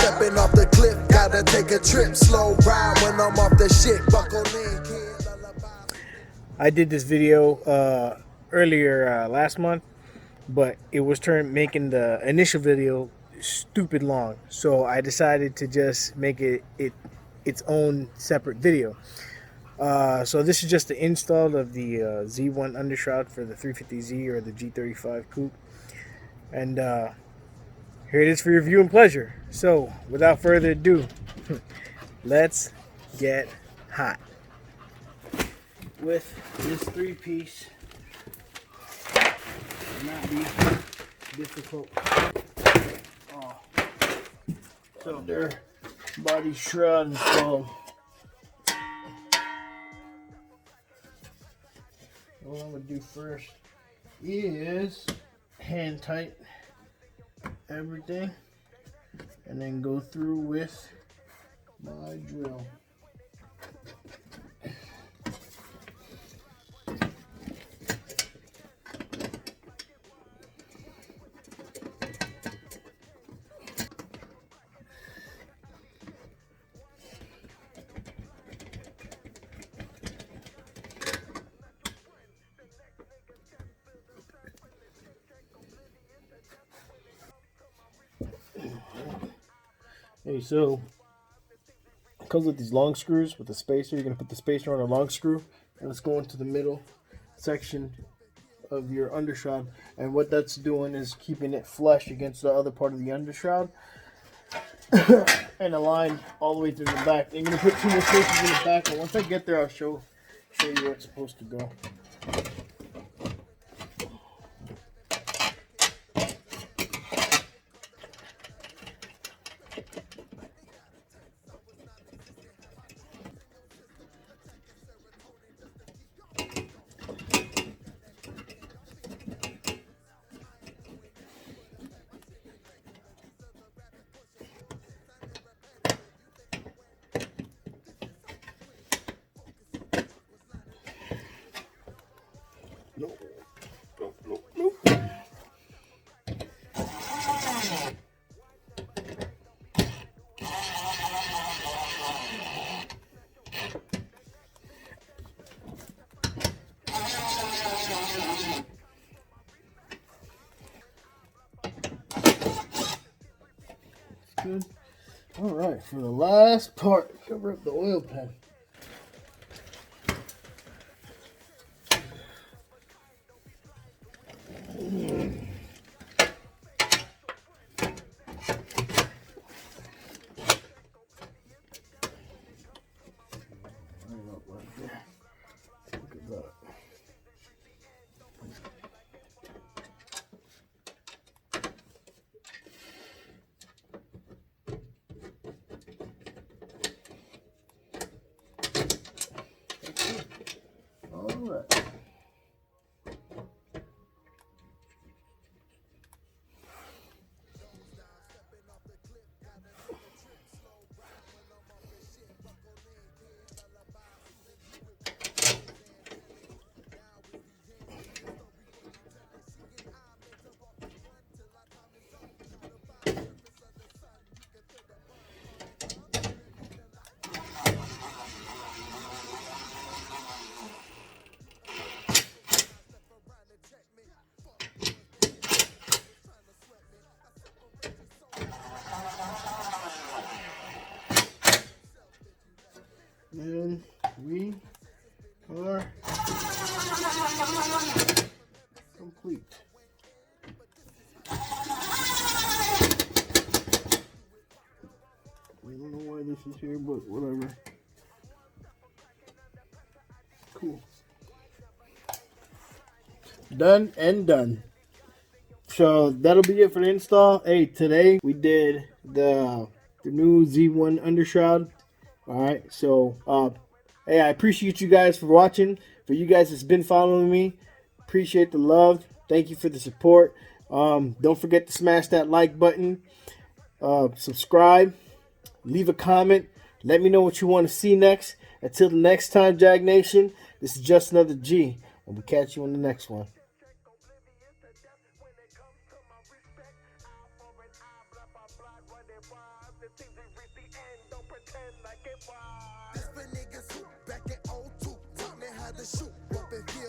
stepping off the cliff, gotta take a trip, slow ride when I'm off the shit, buckle in, kid. I did this video earlier last month, but it was making the initial video stupid long, so I decided to just make it its own separate video. So this is just the install of the Z1 Undershroud for the 350Z or the G35 Coupe, and here it is for your viewing pleasure. So without further ado, let's get hot with this three-piece. Not be difficult. So their body shroud installed. What I'm gonna do first is hand tight everything, and then go through with my drill. Okay, so it comes with these long screws with a spacer. You're going to put the spacer on a long screw, and it's going to the middle section of your undershroud. And what that's doing is keeping it flush against the other part of the undershroud and aligned all the way through the back. You're going to put two more spacers in the back, and once I get there, I'll show you where it's supposed to go. Nope. Good. All right, for the last part, cover up the oil pan. Look at that. All right. And we are complete. I don't know why this is here, but whatever. Cool. Done and done. So that'll be it for the install. Hey, today we did the new Z1 Undershroud. All right, so hey, I appreciate you guys for watching. For you guys that's been following me, appreciate the love. Thank you for the support. Don't forget to smash that like button, subscribe, leave a comment. Let me know what you want to see next. Until the next time, Jag Nation, this is just another G, and we'll catch you on the next one. seems we reach the end, don't pretend like it was. This for niggas who back in '02 taught me how to shoot. Up and feel